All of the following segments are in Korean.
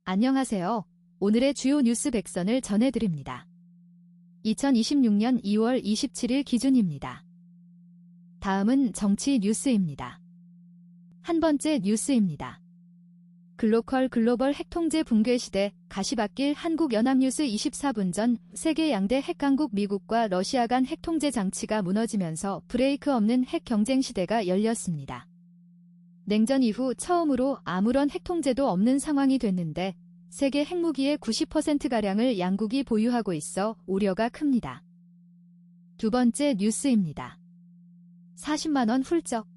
안녕하세요. 오늘의 주요 뉴스 100선을 전해드립니다. 2026년 2월 27일 기준입니다. 다음은 정치 뉴스입니다. 한 번째 뉴스입니다. 글로벌 핵통제 붕괴 시대 가시밭길 한국연합뉴스 24분 전 세계 양대 핵강국 미국과 러시아 간 핵통제 장치가 무너지면서 브레이크 없는 핵 경쟁 시대가 열렸습니다. 냉전 이후 처음으로 아무런 핵통제도 없는 상황이 됐는데 세계 핵무기의 90%가량을 양국이 보유하고 있어 우려가 큽니다. 두 번째 뉴스입니다. 40만원 훌쩍.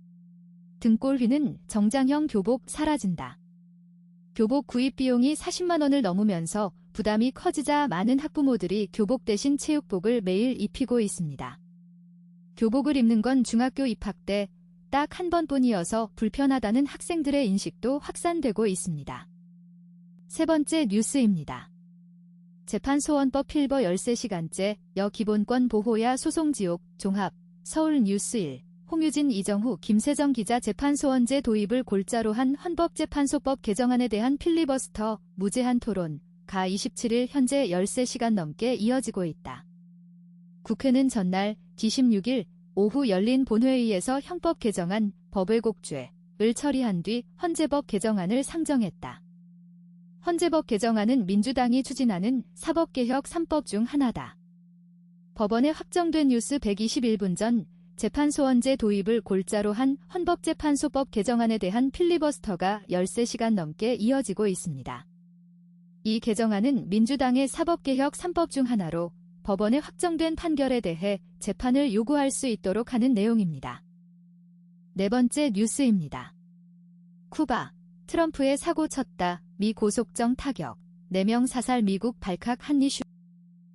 등골 휘는 정장형 교복 사라진다. 교복 구입 비용이 40만원을 넘으면서 부담이 커지자 많은 학부모들이 교복 대신 체육복을 매일 입히고 있습니다. 교복을 입는 건 중학교 입학 때 딱 한 번뿐이어서 불편하다는 학생들의 인식도 확산되고 있습니다. 세 번째 뉴스입니다. 재판소원법 필버 13시간째 여기본권 보호야 소송지옥 종합 서울뉴스1 홍유진 이정후 김세정 기자 재판소원제 도입을 골자로 한 헌법재판소법 개정안에 대한 필리버스터 무제한 토론 가 27일 현재 13시간 넘게 이어지고 있다. 국회는 전날 26일 오후 열린 본회의에서 형법 개정안 법외곡죄를 처리한 뒤 헌재법 개정안을 상정했다. 헌재법 개정안은 민주당이 추진하는 사법개혁 3법 중 하나다. 법원에 확정된 뉴스 121분 전 재판소원제 도입을 골자로 한 헌법재판소법 개정안에 대한 필리버스터가 13시간 넘게 이어지고 있습니다. 이 개정안은 민주당의 사법개혁 3법 중 하나로 법원에 확정된 판결에 대해 재판을 요구할 수 있도록 하는 내용입니다. 네 번째 뉴스입니다. 쿠바, 트럼프의 사고 쳤다. 미 고속정 타격, 4명 사살 미국 발칵 한리슈.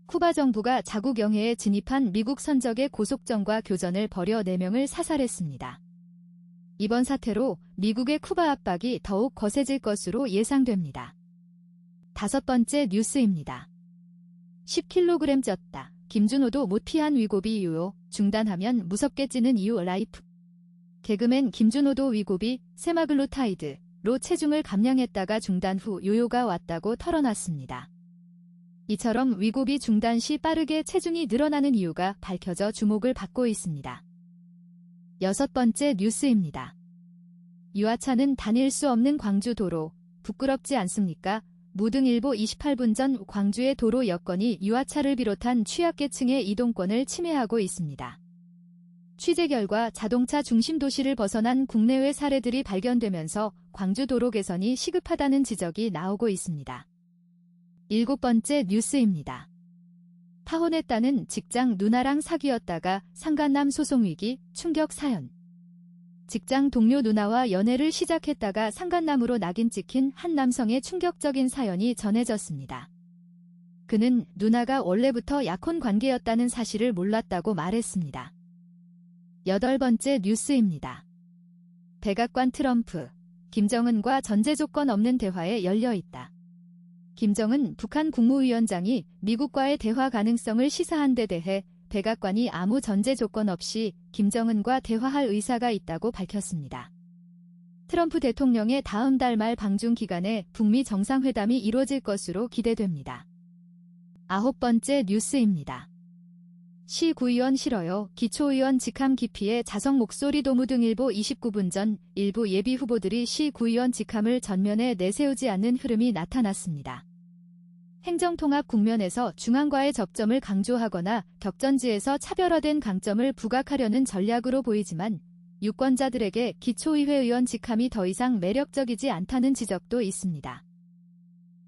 쿠바 정부가 자국 영해에 진입한 미국 선적의 고속정과 교전을 벌여 4명을 사살했습니다. 이번 사태로 미국의 쿠바 압박이 더욱 거세질 것으로 예상됩니다. 다섯 번째 뉴스입니다. 10kg 쪘다. 김준호도 못 피한 위고비 유효, 중단하면 무섭게 찌는 이유 라이프. 개그맨 김준호도 위고비, 세마글루타이드로 체중을 감량했다가 중단 후 요요가 왔다고 털어놨습니다. 이처럼 위고비 중단 시 빠르게 체중이 늘어나는 이유가 밝혀져 주목을 받고 있습니다. 여섯 번째 뉴스입니다. 유아차는 다닐 수 없는 광주 도로, 부끄럽지 않습니까? 무등일보 28분 전 광주의 도로 여건이 유아차를 비롯한 취약계층의 이동권을 침해하고 있습니다. 취재 결과 자동차 중심 도시를 벗어난 국내외 사례들이 발견되면서 광주 도로 개선이 시급하다는 지적이 나오고 있습니다. 일곱 번째 뉴스입니다. 파혼했다는 직장 누나랑 사귀었다가 상간남 소송 위기 충격 사연. 직장 동료 누나와 연애를 시작했다가 상간남으로 낙인 찍힌 한 남성의 충격적인 사연이 전해졌습니다. 그는 누나가 원래부터 약혼 관계였다는 사실을 몰랐다고 말했습니다. 여덟 번째 뉴스입니다. 백악관 트럼프, 김정은과 전제 조건 없는 대화에 열려있다. 김정은 북한 국무위원장이 미국과의 대화 가능성을 시사한 데 대해 백악관이 아무 전제 조건 없이 김정은과 대화할 의사가 있다고 밝혔습니다. 트럼프 대통령의 다음 달 말 방중 기간에 북미 정상회담이 이뤄질 것으로 기대됩니다. 아홉 번째 뉴스입니다. 시 구의원 싫어요. 기초의원 직함 기피에 자성 목소리 도무등일보 29분 전 일부 예비 후보들이 시 구의원 직함을 전면에 내세우지 않는 흐름이 나타났습니다. 행정통합 국면에서 중앙과의 접점을 강조하거나 격전지에서 차별화된 강점을 부각하려는 전략으로 보이지만 유권자들에게 기초의회 의원 직함이 더 이상 매력적이지 않다는 지적도 있습니다.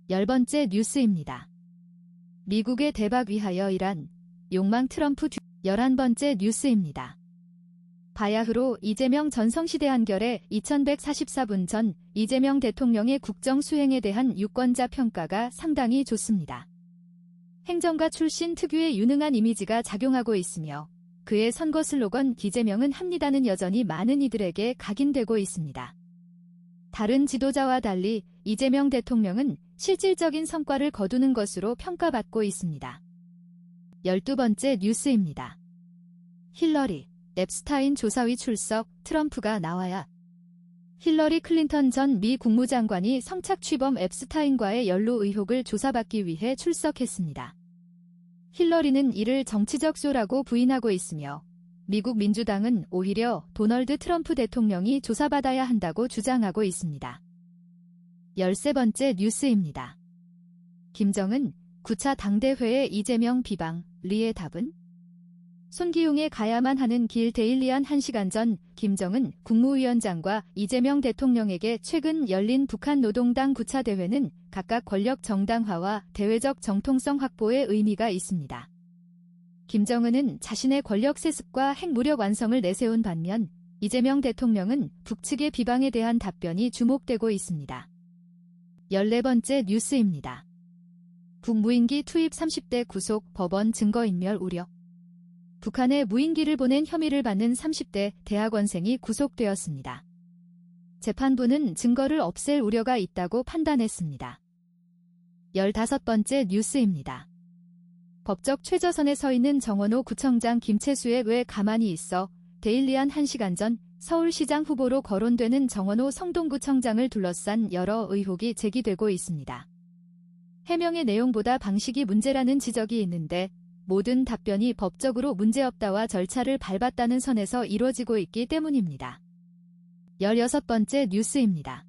열 번째 뉴스입니다. 미국의 대박 위하여 이란, 욕망 트럼프 11번째 뉴스입니다. 바야흐로 이재명 전성시대 한결에 2144분 전 이재명 대통령의 국정 수행에 대한 유권자 평가가 상당히 좋습니다. 행정가 출신 특유의 유능한 이미지가 작용하고 있으며 그의 선거 슬로건 이재명은 합니다는 여전히 많은 이들에게 각인되고 있습니다. 다른 지도자와 달리 이재명 대통령은 실질적인 성과를 거두는 것으로 평가받고 있습니다. 12번째 뉴스입니다. 힐러리, 앱스타인 조사위 출석, 트럼프가 나와야. 힐러리 클린턴 전 미 국무장관이 성착취범 앱스타인과의 연루 의혹을 조사받기 위해 출석했습니다. 힐러리는 이를 정치적 쇼라고 부인하고 있으며 미국 민주당은 오히려 도널드 트럼프 대통령이 조사받아야 한다고 주장하고 있습니다. 13번째 뉴스입니다. 김정은 9차 당대회의 이재명 비방, 리의 답은? 손기용에 가야만 하는 길 데일리한 1시간 전 김정은 국무위원장과 이재명 대통령에게 최근 열린 북한 노동당 9차 대회는 각각 권력 정당화와 대외적 정통성 확보의 의미가 있습니다. 김정은은 자신의 권력 세습과 핵무력 완성을 내세운 반면 이재명 대통령은 북측의 비방에 대한 답변이 주목되고 있습니다. 14번째 뉴스입니다. 북무인기 투입 30대 구속 법원 증거인멸 우려. 북한에 무인기를 보낸 혐의를 받는 30대 대학원생이 구속되었습니다. 재판부는 증거를 없앨 우려가 있다고 판단했습니다. 15번째 뉴스입니다. 법적 최저선에 서 있는 정원호 구청장 김채수의 왜 가만히 있어 데일리한 1시간 전 서울시장 후보로 거론되는 정원호 성동구청장을 둘러싼 여러 의혹이 제기되고 있습니다. 해명의 내용보다 방식이 문제라는 지적이 있는데 모든 답변이 법적으로 문제없다와 절차를 밟았다는 선에서 이루어지고 있기 때문입니다. 16번째 뉴스입니다.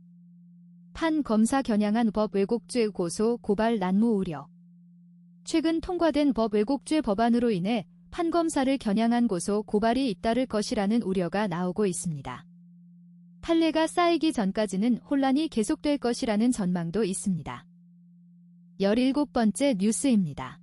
판 검사 겨냥한 법 왜곡죄 고소 고발 난무 우려. 최근 통과된 법 왜곡죄 법안으로 인해 판 검사를 겨냥한 고소 고발이 잇따를 것이라는 우려가 나오고 있습니다. 판례가 쌓이기 전까지는 혼란이 계속될 것이라는 전망도 있습니다. 17번째 뉴스입니다.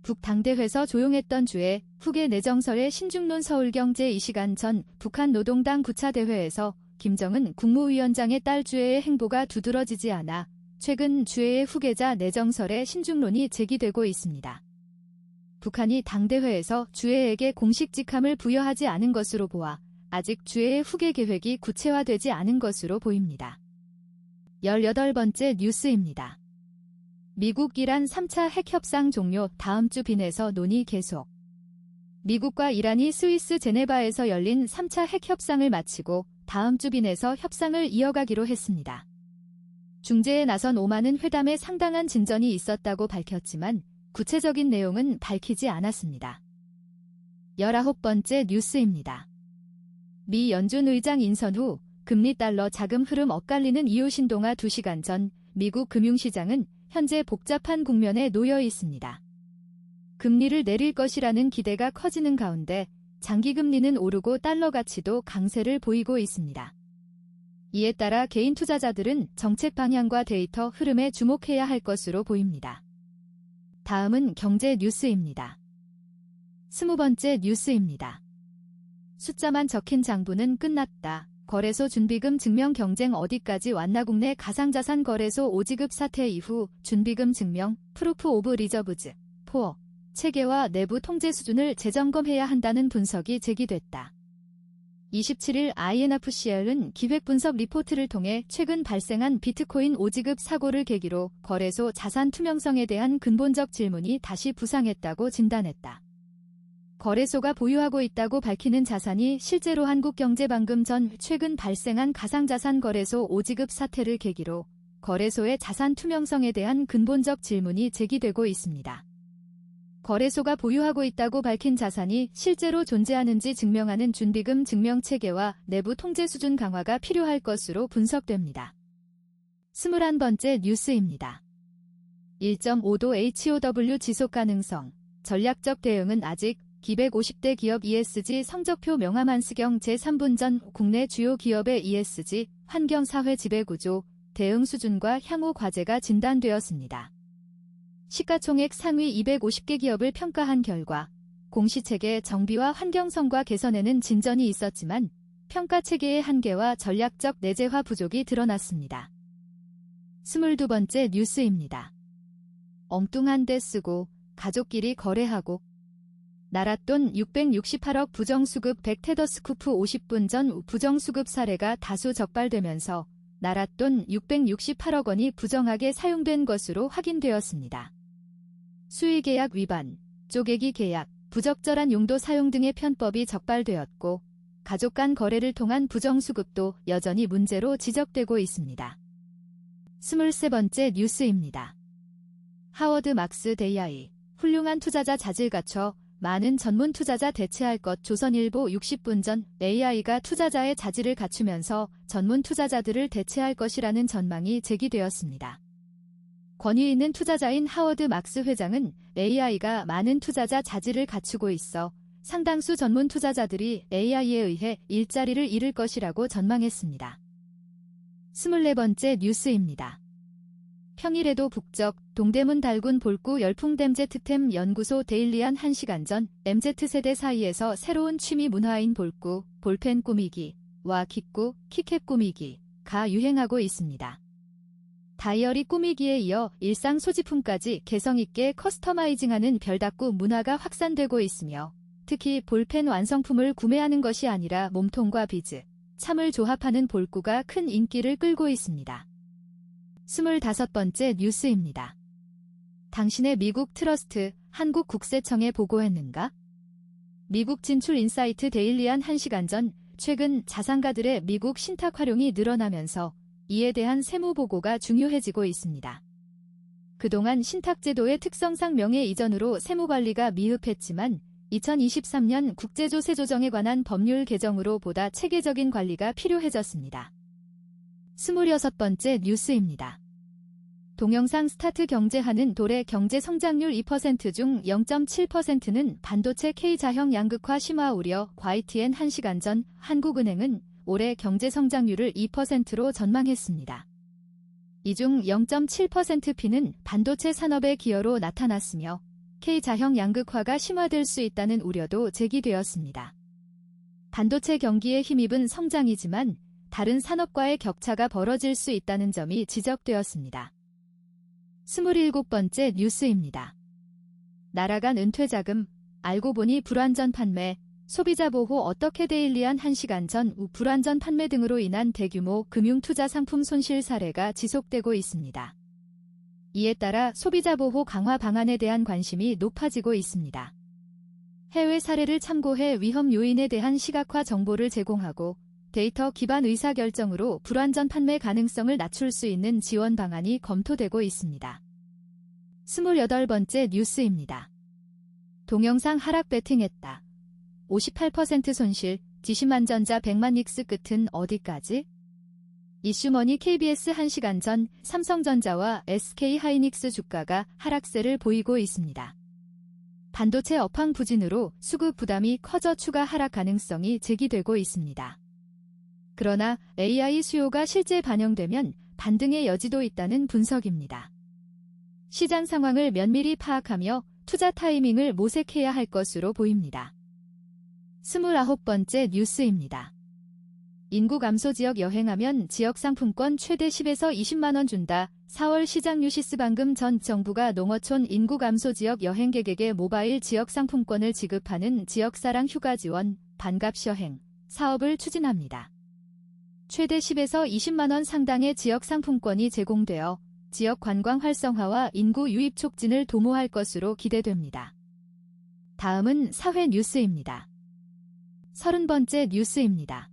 북당대회에서 조용했던 주에 후계 내정설의 신중론 서울경 제2시간 전 북한 노동당 9차 대회에서 김정은 국무위원장의 딸 주혜의 행보가 두드러지지 않아 최근 주혜의 후계자 내정설의 신중론이 제기되고 있습니다. 북한이 당대회에서 주혜에게 공식 직함을 부여하지 않은 것으로 보아 아직 주혜의 후계 계획이 구체화되지 않은 것으로 보입니다. 18번째 뉴스입니다. 미국 이란 3차 핵협상 종료 다음 주 빈에서 논의 계속. 미국과 이란이 스위스 제네바에서 열린 3차 핵협상을 마치고 다음 주 빈에서 협상을 이어가기로 했습니다. 중재에 나선 오만은 회담에 상당한 진전이 있었다고 밝혔지만 구체적인 내용은 밝히지 않았습니다. 19번째 뉴스입니다. 미 연준 의장 인선 후 금리 달러 자금 흐름 엇갈리는 이유 신동아 2시간 전 미국 금융시장은 현재 복잡한 국면에 놓여 있습니다. 금리를 내릴 것이라는 기대가 커지는 가운데 장기금리는 오르고 달러 가치도 강세를 보이고 있습니다. 이에 따라 개인 투자자들은 정책 방향과 데이터 흐름에 주목해야 할 것으로 보입니다. 다음은 경제 뉴스입니다. 20번째 뉴스입니다. 숫자만 적힌 장부는 끝났다. 거래소 준비금 증명 경쟁 어디까지 왔나. 국내 가상자산 거래소 오지급 사태 이후 준비금 증명, 프루프 오브 리저브즈, 포어, 체계와 내부 통제 수준을 재점검해야 한다는 분석이 제기됐다. 27일 INFCL은 기획분석 리포트를 통해 최근 발생한 비트코인 오지급 사고를 계기로 거래소 자산 투명성에 대한 근본적 질문이 다시 부상했다고 진단했다. 거래소가 보유하고 있다고 밝히는 자산이 실제로 한국경제방금 전 최근 발생한 가상자산 거래소 오지급 사태를 계기로 거래소의 자산 투명성에 대한 근본적 질문이 제기되고 있습니다. 거래소가 보유하고 있다고 밝힌 자산이 실제로 존재하는지 증명하는 준비금 증명 체계와 내부 통제 수준 강화가 필요할 것으로 분석됩니다. 21번째 뉴스입니다. 1.5도 HOW 지속 가능성, 전략적 대응은 아직 기백50대 기업 ESG 성적표 명함 한스경 제3분 전 국내 주요 기업의 ESG 환경사회 지배구조, 대응 수준과 향후 과제가 진단되었습니다. 시가총액 상위 250개 기업을 평가한 결과 공시체계 정비와 환경성과 개선에는 진전이 있었지만 평가체계의 한계와 전략적 내재화 부족이 드러났습니다. 22번째 뉴스입니다. 엉뚱한 데 쓰고 가족끼리 거래하고 나랏돈 668억 부정수급 100테더스쿠프 50분 전 부정수급 사례가 다수 적발되면서 나랏돈 668억 원이 부정하게 사용된 것으로 확인되었습니다. 수의계약 위반, 쪼개기 계약, 부적절한 용도 사용 등의 편법이 적발되었고 가족 간 거래를 통한 부정수급도 여전히 문제로 지적되고 있습니다. 23번째 뉴스입니다. 하워드 막스 AI, 훌륭한 투자자 자질 갖춰 많은 전문 투자자 대체할 것. 조선일보 60분 전 AI가 투자자의 자질을 갖추면서 전문 투자자들을 대체할 것이라는 전망이 제기되었습니다. 권위 있는 투자자인 하워드 막스 회장은 AI가 많은 투자자 자질을 갖추고 있어 상당수 전문 투자자들이 AI에 의해 일자리를 잃을 것이라고 전망했습니다. 24번째 뉴스입니다. 평일에도 북적, 동대문 달군 볼구 열풍 MZ템 연구소 데일리한 1시간 전 MZ세대 사이에서 새로운 취미 문화인 볼구, 볼펜 꾸미기와 기꾸, 키캡 꾸미기가 유행하고 있습니다. 다이어리 꾸미기에 이어 일상 소지품까지 개성있게 커스터마이징하는 별다꾸 문화가 확산되고 있으며 특히 볼펜 완성품을 구매하는 것이 아니라 몸통과 비즈, 참을 조합하는 볼구가 큰 인기를 끌고 있습니다. 25번째 뉴스입니다. 당신의 미국 트러스트 한국국세청에 보고했는가? 미국 진출 인사이트 데일리한 1시간 전 최근 자산가들의 미국 신탁 활용이 늘어나면서 이에 대한 세무 보고가 중요해지고 있습니다. 그동안 신탁제도의 특성상 명예 이전으로 세무관리가 미흡했지만 2023년 국제조세 조정에 관한 법률 개정으로 보다 체계적인 관리가 필요해졌습니다. 26번째 뉴스입니다. 동영상 스타트 경제하는 돌의 경제 성장률 2% 중 0.7%는 반도체 K자형 양극화 심화 우려. YTN 1시간 전 한국은행은 올해 경제 성장률을 2%로 전망했습니다. 이 중 0.7%P는 반도체 산업의 기여로 나타났으며 K자형 양극화가 심화될 수 있다는 우려도 제기되었습니다. 반도체 경기에 힘입은 성장이지만 다른 산업과의 격차가 벌어질 수 있다는 점이 지적되었습니다. 27번째 뉴스입니다. 날아간 은퇴자금, 알고 보니 불완전 판매, 소비자 보호 어떻게 데일리한 1시간 전 불완전 판매 등으로 인한 대규모 금융투자 상품 손실 사례가 지속되고 있습니다. 이에 따라 소비자 보호 강화 방안에 대한 관심이 높아지고 있습니다. 해외 사례를 참고해 위험 요인에 대한 시각화 정보를 제공하고 데이터 기반 의사결정으로 불완전 판매 가능성을 낮출 수 있는 지원 방안이 검토되고 있습니다. 28번째 뉴스입니다. 동영상 하락 배팅했다. 58% 손실, 지심만전자 100만 닉스 끝은 어디까지? 이슈머니 KBS 1시간 전 삼성전자와 SK하이닉스 주가가 하락세를 보이고 있습니다. 반도체 업황 부진으로 수급 부담이 커져 추가 하락 가능성이 제기되고 있습니다. 그러나 AI 수요가 실제 반영되면 반등의 여지도 있다는 분석입니다. 시장 상황을 면밀히 파악하며 투자 타이밍을 모색해야 할 것으로 보입니다. 29번째 뉴스입니다. 인구 감소 지역 여행하면 지역 상품권 최대 10에서 20만원 준다. 4월 시장 뉴시스. 방금 전 정부가 농어촌 인구 감소 지역 여행객에게 모바일 지역 상품권을 지급하는 지역사랑 휴가 지원, 반값 여행 사업을 추진합니다. 최대 10에서 20만원 상당의 지역 상품권이 제공되어 지역 관광 활성화와 인구 유입 촉진을 도모할 것으로 기대됩니다. 다음은 사회 뉴스입니다. 30번째 뉴스입니다.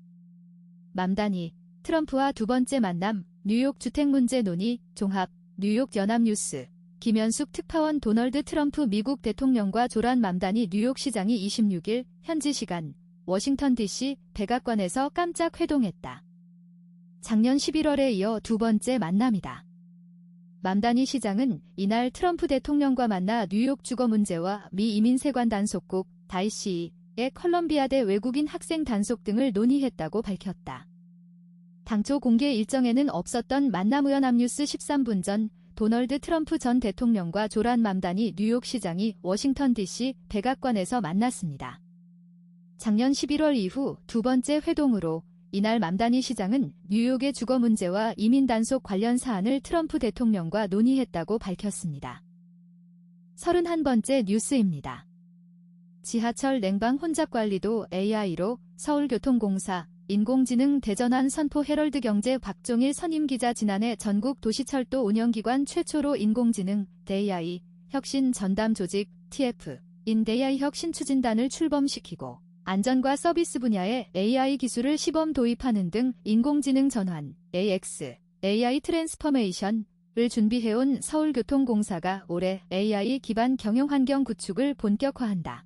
맘다니, 트럼프와 두 번째 만남, 뉴욕 주택 문제 논의, 종합, 뉴욕 연합뉴스, 김현숙 특파원. 도널드 트럼프 미국 대통령과 조란 맘다니 뉴욕시장이 26일 현지 시간 워싱턴 DC 백악관에서 깜짝 회동했다. 작년 11월에 이어 두 번째 만남이다. 맘다니 시장은 이날 트럼프 대통령과 만나 뉴욕 주거 문제와 미 이민세관 단속국 다이시의 컬럼비아대 외국인 학생 단속 등을 논의했다고 밝혔다. 당초 공개 일정에는 없었던 만남. 연합뉴스 13분 전 도널드 트럼프 전 대통령과 조란 맘다니 뉴욕시장이 워싱턴 DC 백악관에서 만났습니다. 작년 11월 이후 두 번째 회동으로 이날 맘다니 시장은 뉴욕의 주거 문제와 이민 단속 관련 사안을 트럼프 대통령과 논의했다고 밝혔습니다. 31번째 뉴스입니다. 지하철 냉방 혼잡 관리도 AI로 서울교통공사 인공지능 대전환 선포. 헤럴드 경제 박종일 선임기자. 지난해 전국 도시철도 운영기관 최초로 인공지능 AI 혁신 전담 조직 TF 인 AI 혁신 추진단을 출범시키고 안전과 서비스 분야에 AI 기술을 시범 도입하는 등 인공지능 전환, AX, AI 트랜스퍼메이션을 준비해온 서울교통공사가 올해 AI 기반 경영환경 구축을 본격화한다.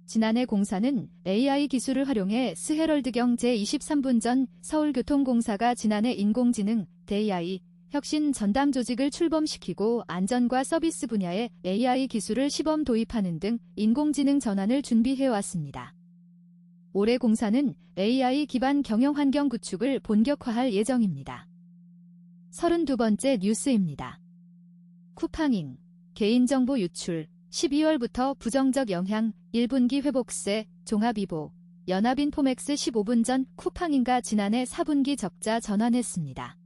지난해 공사는 AI 기술을 활용해 스헤럴드경 제23분전 서울교통공사가 지난해 인공지능, AI, 혁신 전담 조직을 출범시키고 안전과 서비스 분야에 AI 기술을 시범 도입하는 등 인공지능 전환을 준비해왔습니다. 올해 공사는 AI 기반 경영환경 구축을 본격화할 예정입니다. 32번째 뉴스입니다. 쿠팡잉, 개인정보 유출, 12월부터 부정적 영향, 1분기 회복세, 종합이보, 연합인포맥스 15분 전 쿠팡잉가 지난해 4분기 적자 전환했습니다.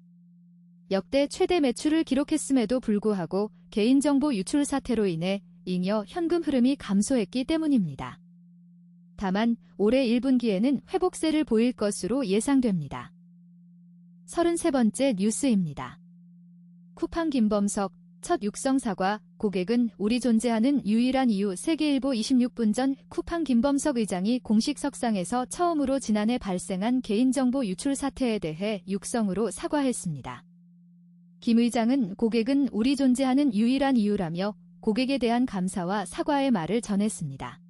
역대 최대 매출을 기록했음에도 불구하고 개인정보 유출 사태로 인해 잉여 현금 흐름이 감소했기 때문입니다. 다만 올해 1분기에는 회복세를 보일 것으로 예상됩니다. 33번째 뉴스입니다. 쿠팡 김범석, 첫 육성 사과, 고객은 우리 존재하는 유일한 이유 세계일보 26분 전 쿠팡 김범석 의장이 공식 석상에서 처음으로 지난해 발생한 개인정보 유출 사태에 대해 육성으로 사과했습니다. 김 의장은 고객은 우리 존재하는 유일한 이유라며 고객에 대한 감사와 사과의 말을 전했습니다.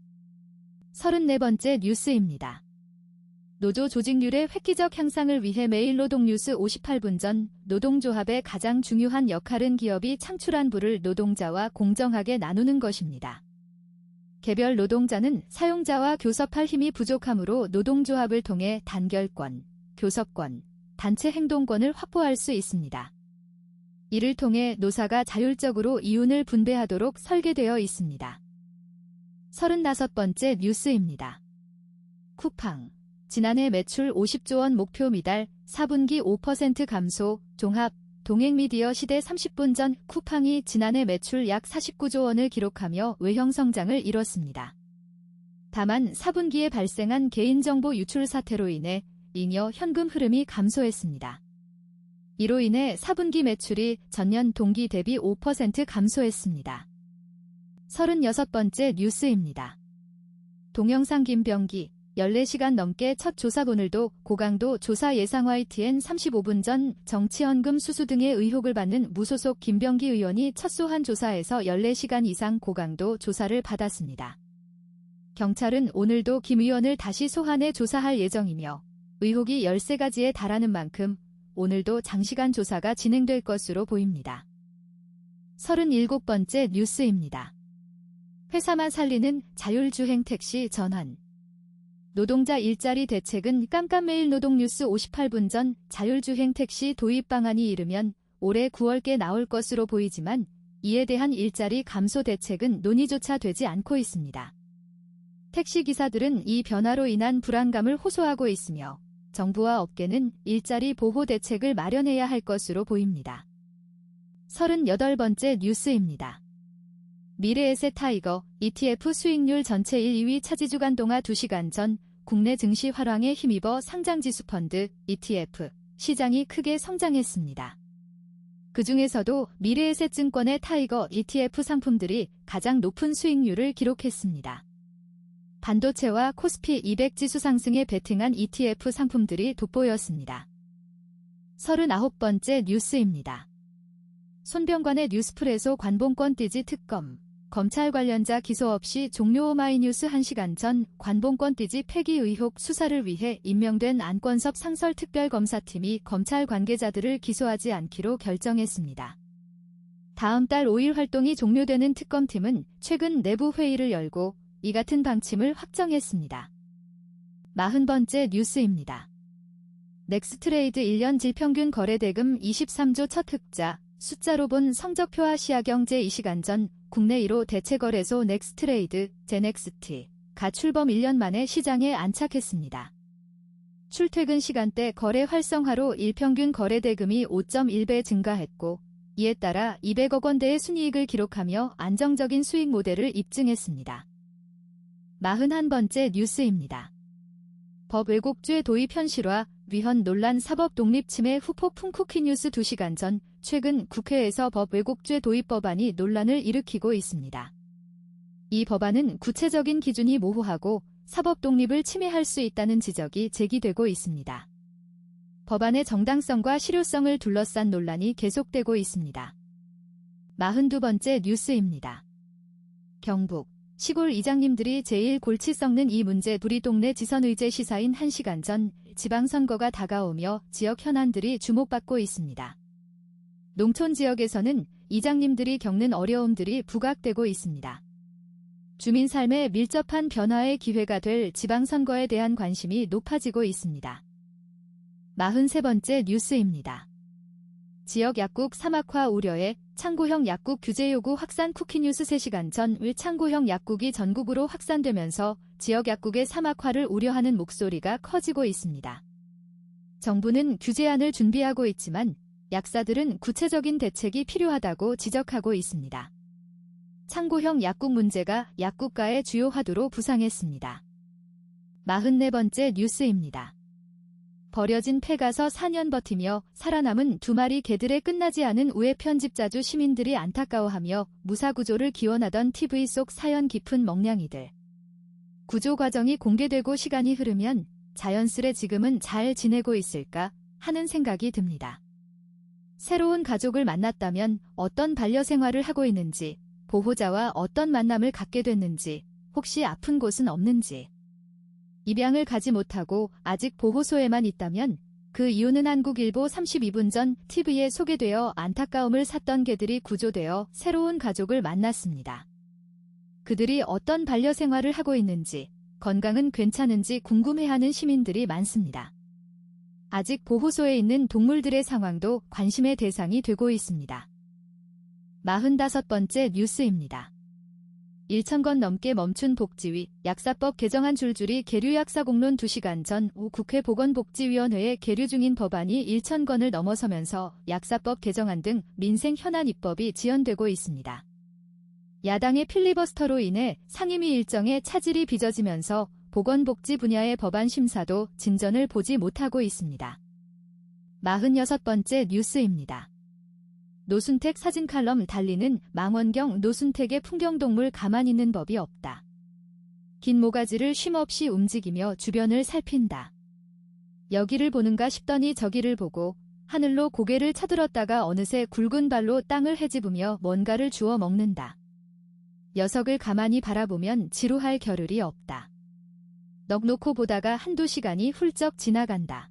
34번째 뉴스입니다. 노조 조직률의 획기적 향상을 위해 매일 노동뉴스 58분 전 노동조합의 가장 중요한 역할은 기업이 창출한 부를 노동자와 공정하게 나누는 것입니다. 개별 노동자는 사용자와 교섭할 힘이 부족하므로 노동조합을 통해 단결권, 교섭권, 단체 행동권을 확보할 수 있습니다. 이를 통해 노사가 자율적으로 이윤을 분배하도록 설계되어 있습니다. 35번째 뉴스입니다. 쿠팡, 지난해 매출 50조 원 목표 미달, 4분기 5% 감소, 종합, 동행미디어 시대 30분 전 쿠팡이 지난해 매출 약 49조 원을 기록하며 외형 성장을 이뤘습니다. 다만 4분기에 발생한 개인정보 유출 사태로 인해 잉여 현금 흐름이 감소했습니다. 이로 인해 4분기 매출이 전년 동기 대비 5% 감소했습니다. 36번째 뉴스입니다. 동영상 김병기, 14시간 넘게 첫 조사 오늘도 고강도 조사 예상 YTN 35분 전 정치헌금 수수 등의 의혹을 받는 무소속 김병기 의원이 첫 소환 조사에서 14시간 이상 고강도 조사를 받았습니다. 경찰은 오늘도 김 의원을 다시 소환해 조사할 예정이며 의혹이 13가지에 달하는 만큼 오늘도 장시간 조사가 진행될 것으로 보입니다. 37번째 뉴스입니다. 회사만 살리는 자율주행 택시 전환. 노동자 일자리 대책은 깜깜매일 노동뉴스 58분 전 자율주행 택시 도입 방안이 이르면 올해 9월께 나올 것으로 보이지만 이에 대한 일자리 감소 대책은 논의조차 되지 않고 있습니다. 택시기사들은 이 변화로 인한 불안감을 호소하고 있으며 정부와 업계는 일자리 보호 대책을 마련해야 할 것으로 보입니다. 38번째 뉴스입니다. 미래에셋 타이거, ETF 수익률 전체 1, 2위 차지주간 동화 2시간 전 국내 증시 활황에 힘입어 상장지수 펀드, ETF, 시장이 크게 성장했습니다. 그 중에서도 미래에셋증권의 타이거 ETF 상품들이 가장 높은 수익률을 기록했습니다. 반도체와 코스피 200 지수 상승에 베팅한 ETF 상품들이 돋보였습니다. 39번째 뉴스입니다. 손병관의 뉴스프레소 관봉권 띠지 특검, 검찰 관련자 기소 없이 종료. 오마이뉴스 1시간 전 관봉권 띠지 폐기 의혹 수사를 위해 임명된 안권섭 상설특별검사팀이 검찰 관계자들을 기소하지 않기로 결정했습니다. 다음 달 5일 활동이 종료되는 특검팀은 최근 내부 회의를 열고 이 같은 방침을 확정했습니다. 40번째 뉴스입니다. 넥스트레이드 1년 질평균 거래대금 23조 첫 흑자, 숫자로 본 성적표 아시아경제 2시간 전 국내 1호 대체거래소 넥스트레이드, 제넥스티가 출범 1년 만에 시장에 안착했습니다. 출퇴근 시간대 거래 활성화로 일평균 거래대금이 5.1배 증가했고 이에 따라 200억 원대의 순이익을 기록하며 안정적인 수익 모델을 입증했습니다. 41번째 뉴스입니다. 법 왜곡죄 도입 현실화, 위헌 논란 사법 독립 침해 후폭 풍쿠키뉴스 2시간 전 최근 국회에서 법 왜곡죄 도입 법안이 논란을 일으키고 있습니다. 이 법안은 구체적인 기준이 모호하고 사법 독립을 침해할 수 있다는 지적이 제기되고 있습니다. 법안의 정당성과 실효성을 둘러싼 논란이 계속되고 있습니다. 42번째 뉴스입니다. 경북 시골 이장님들이 제일 골치 썩는 이 문제. 우리 동네 지선의제 시사인 1시간 전 지방선거가 다가오며 지역 현안들이 주목받고 있습니다. 농촌 지역에서는 이장님들이 겪는 어려움들이 부각되고 있습니다. 주민 삶에 밀접한 변화의 기회가 될 지방선거에 대한 관심이 높아지고 있습니다. 43번째 뉴스입니다. 지역 약국 사막화 우려에 창고형 약국 규제 요구 확산. 쿠키뉴스 3시간 전 창고형 약국이 전국으로 확산되면서 지역 약국의 사막화를 우려하는 목소리가 커지고 있습니다. 정부는 규제안을 준비하고 있지만 약사들은 구체적인 대책이 필요하다고 지적하고 있습니다. 창고형 약국 문제가 약국가의 주요 화두로 부상했습니다. 44번째 뉴스입니다. 버려진 폐가서 4년 버티며 살아남은 2마리 개들의 끝나지 않은 우애. 편집자주 시민들이 안타까워하며 무사구조를 기원하던 TV 속 사연 깊은 멍냥이들. 구조 과정이 공개되고 시간이 흐르면 자연스레 지금은 잘 지내고 있을까 하는 생각이 듭니다. 새로운 가족을 만났다면 어떤 반려생활을 하고 있는지, 보호자와 어떤 만남을 갖게 됐는지, 혹시 아픈 곳은 없는지. 입양을 가지 못하고 아직 보호소에만 있다면 그 이유는 한국일보 32분 전 TV에 소개되어 안타까움을 샀던 개들이 구조되어 새로운 가족을 만났습니다. 그들이 어떤 반려생활을 하고 있는지, 건강은 괜찮은지 궁금해하는 시민들이 많습니다. 아직 보호소에 있는 동물들의 상황도 관심의 대상이 되고 있습니다. 45번째 뉴스입니다. 1,000건 넘게 멈춘 복지위, 약사법 개정안 줄줄이 계류. 약사 공론 2시간 전 국회 보건복지위원회에 계류 중인 법안이 1,000건을 넘어서면서 약사법 개정안 등 민생 현안 입법이 지연되고 있습니다. 야당의 필리버스터로 인해 상임위 일정에 차질이 빚어지면서 보건복지 분야의 법안 심사도 진전을 보지 못하고 있습니다. 46번째 뉴스입니다. 노순택 사진 칼럼 달리는 망원경. 노순택의 풍경동물 가만히 있는 법이 없다. 긴 모가지를 쉼없이 움직이며 주변을 살핀다. 여기를 보는가 싶더니 저기를 보고 하늘로 고개를 쳐들었다가 어느새 굵은 발로 땅을 헤집으며 뭔가를 주워 먹는다. 녀석을 가만히 바라보면 지루할 겨를이 없다. 넋 놓고 보다가 1~2시간이 훌쩍 지나간다.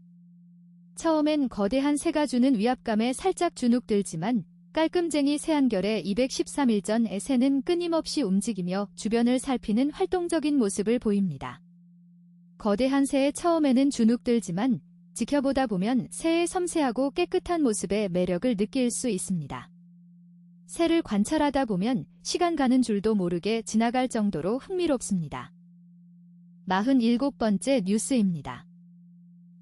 처음엔 거대한 새가 주는 위압감에 살짝 주눅들지만 깔끔쟁이 새 한결에 213일 전 새는 끊임없이 움직이며 주변을 살피는 활동적인 모습을 보입니다. 거대한 새의 처음에는 주눅들지만 지켜보다 보면 새의 섬세하고 깨끗한 모습에 매력을 느낄 수 있습니다. 새를 관찰하다 보면 시간 가는 줄도 모르게 지나갈 정도로 흥미롭습니다. 47번째 뉴스입니다.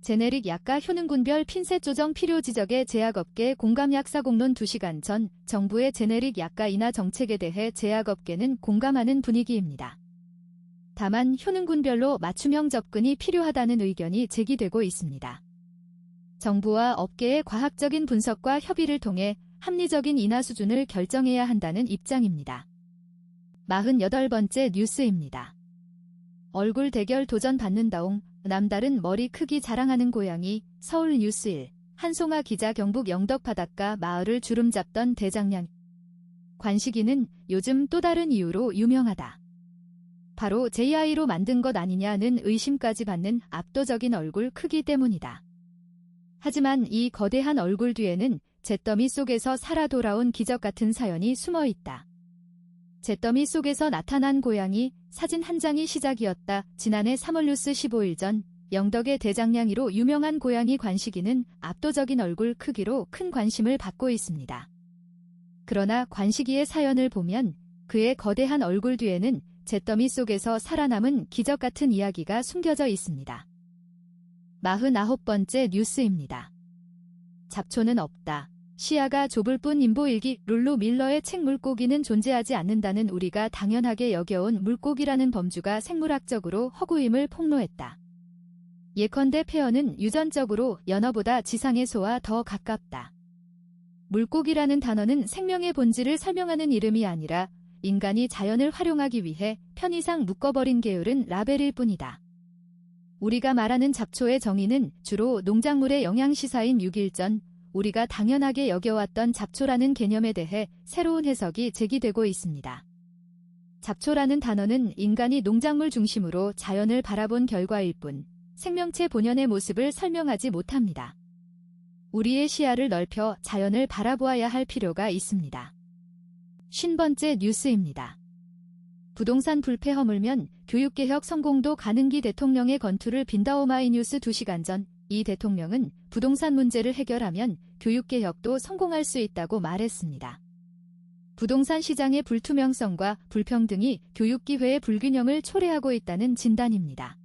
제네릭 약가 효능군별 핀셋 조정 필요 지적에 제약업계 공감. 약사 공론 2시간 전 정부의 제네릭 약가 인하 정책에 대해 제약업계는 공감하는 분위기입니다. 다만 효능군별로 맞춤형 접근이 필요하다는 의견이 제기되고 있습니다. 정부와 업계의 과학적인 분석과 협의를 통해 합리적인 인하 수준을 결정해야 한다는 입장입니다. 48번째 뉴스입니다. 얼굴 대결 도전 받는다옹. 남다른 머리 크기 자랑하는 고양이. 서울 뉴스1 한송아 기자. 경북 영덕 바닷가 마을을 주름잡던 대장량. 관식이는 요즘 또 다른 이유로 유명하다. 바로 JI로 만든 것 아니냐는 의심까지 받는 압도적인 얼굴 크기 때문이다. 하지만 이 거대한 얼굴 뒤에는 잿더미 속에서 살아 돌아온 기적 같은 사연이 숨어 있다. 잿더미 속에서 나타난 고양이 사진 한 장이 시작이었다. 지난해 3월 뉴스 15일 전 영덕의 대장량이로 유명한 고양이 관식이는 압도적인 얼굴 크기로 큰 관심을 받고 있습니다. 그러나 관식이의 사연을 보면 그의 거대한 얼굴 뒤에는 잿더미 속에서 살아남은 기적 같은 이야기가 숨겨져 있습니다. 49번째 뉴스입니다. 잡초는 없다. 시야가 좁을 뿐. 인보일기. 룰루 밀러의 책 물고기는 존재하지 않는다는 우리가 당연하게 여겨온 물고기라는 범주가 생물학적으로 허구임을 폭로했다. 예컨대 페어는 유전적으로 연어보다 지상의 소와 더 가깝다. 물고기라는 단어는 생명의 본질을 설명하는 이름이 아니라 인간이 자연을 활용하기 위해 편의상 묶어버린 계율은 라벨일 뿐이다. 우리가 말하는 잡초의 정의는 주로 농작물의 영양시사인 6일 전 우리가 당연하게 여겨왔던 잡초라는 개념에 대해 새로운 해석이 제기되고 있습니다. 잡초라는 단어는 인간이 농작물 중심으로 자연을 바라본 결과일 뿐 생명체 본연의 모습을 설명하지 못합니다. 우리의 시야를 넓혀 자연을 바라보아야 할 필요가 있습니다. 50번째 뉴스입니다. 부동산 불패 허물면 교육개혁 성공도 가능기 대통령의 건투를 빈다. 오마이뉴스 2시간 전 이 대통령은 부동산 문제를 해결하면 교육개혁도 성공할 수 있다고 말했습니다. 부동산 시장의 불투명성과 불평등이 교육기회의 불균형을 초래하고 있다는 진단입니다.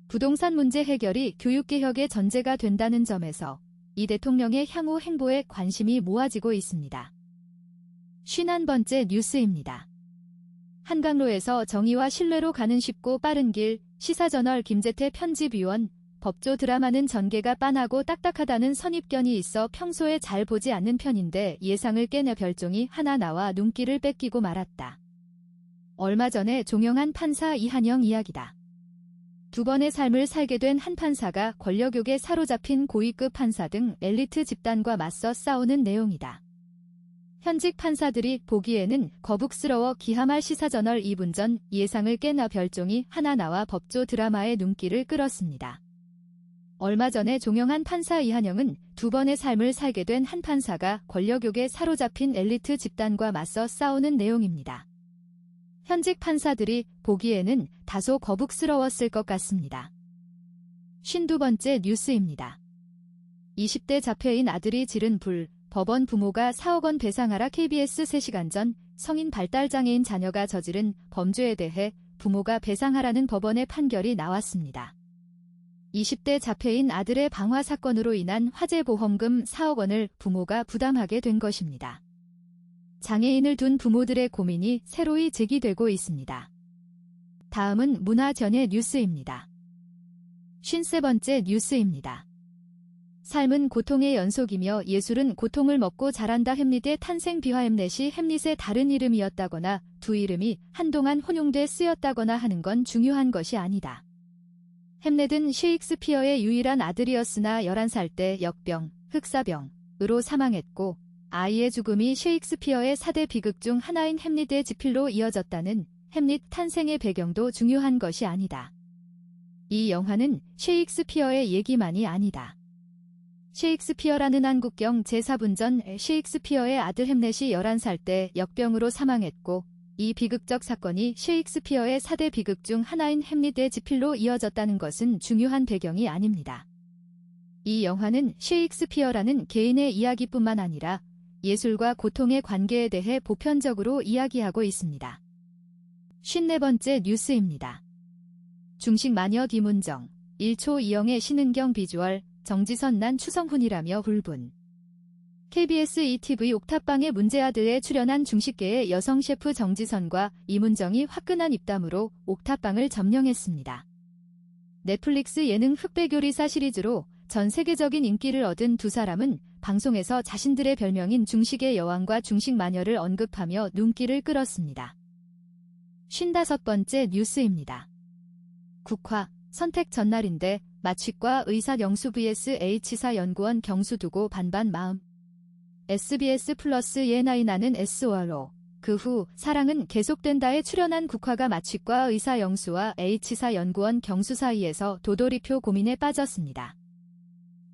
부동산 문제 해결이 교육개혁의 전제가 된다는 점에서 이 대통령의 향후 행보에 관심이 모아지고 있습니다. 51번째 뉴스입니다. 한강로에서 정의와 신뢰로 가는 쉽고 빠른 길, 시사저널 김재태 편집위원, 법조 드라마는 전개가 빤하고 딱딱하다는 선입견이 있어 평소에 잘 보지 않는 편인데 예상을 깨내 별종이 하나 나와 눈길을 뺏기고 말았다. 얼마 전에 종영한 판사 이한영 이야기다. 두 번의 삶을 살게 된 한 판사가 권력욕에 사로잡힌 고위급 판사 등 엘리트 집단과 맞서 싸우는 내용이다. 현직 판사들이 보기에는 거북스러워 기함할 시사저널 2분 전 예상을 깨나 별종이 하나 나와 법조 드라마의 눈길을 끌었습니다. 얼마 전에 종영한 판사 이한영은 두 번의 삶을 살게 된 한 판사가 권력욕에 사로잡힌 엘리트 집단과 맞서 싸우는 내용입니다. 현직 판사들이 보기에는 다소 거북스러웠을 것 같습니다. 52번째 뉴스입니다. 20대 자폐인 아들이 지른 불, 법원 부모가 4억 원 배상하라. KBS 3시간 전 성인 발달장애인 자녀가 저지른 범죄에 대해 부모가 배상하라는 법원의 판결이 나왔습니다. 20대 자폐인 아들의 방화 사건으로 인한 화재보험금 4억 원을 부모가 부담하게 된 것입니다. 장애인을 둔 부모들의 고민이 새로이 제기되고 있습니다. 다음은 문화전의 뉴스입니다. 53번째 뉴스입니다. 삶은 고통의 연속이며 예술은 고통을 먹고 자란다. 햄릿의 탄생 비화 햄릿이 햄릿의 다른 이름이었다거나 두 이름이 한동안 혼용돼 쓰였다거나 하는 건 중요한 것이 아니다. 햄릿은 셰익스피어의 유일한 아들이었으나 11살 때 역병, 흑사병으로 사망했고 아이의 죽음이 셰익스피어의 4대 비극 중 하나인 햄릿의 지필로 이어졌다는 햄릿 탄생의 배경도 중요한 것이 아니다. 이 영화는 셰익스피어의 얘기만이 아니다. 셰익스피어라는 한국경 제4분전 셰익스피어의 아들 햄릿이 11살 때 역병으로 사망했고 이 비극적 사건이 셰익스피어의 4대 비극 중 하나인 햄릿의 지필로 이어졌다는 것은 중요한 배경이 아닙니다. 이 영화는 셰익스피어라는 개인의 이야기뿐만 아니라 예술과 고통의 관계에 대해 보편적으로 이야기하고 있습니다. 54번째 뉴스입니다. 중식 마녀 김은정, 1초 2영의 신은경 비주얼, 정지선 난 추성훈이라며 불분. KBS ETV 옥탑방의 문제아들에 출연한 중식계의 여성 셰프 정지선과 이문정이 화끈한 입담으로 옥탑방을 점령했습니다. 넷플릭스 예능 흑백요리사 시리즈로 전 세계적인 인기를 얻은 두 사람은 방송에서 자신들의 별명인 중식의 여왕과 중식 마녀를 언급하며 눈길을 끌었습니다. 55번째 뉴스입니다. 국화, 선택 전날인데 마취과 의사 영수 vs H사 연구원 경수 두고 반반 마음. SBS 플러스 예나이 나는 SOR로 그 후 사랑은 계속된다에 출연한 국화가 마취과 의사 영수와 H사 연구원 경수 사이에서 도돌이표 고민에 빠졌습니다.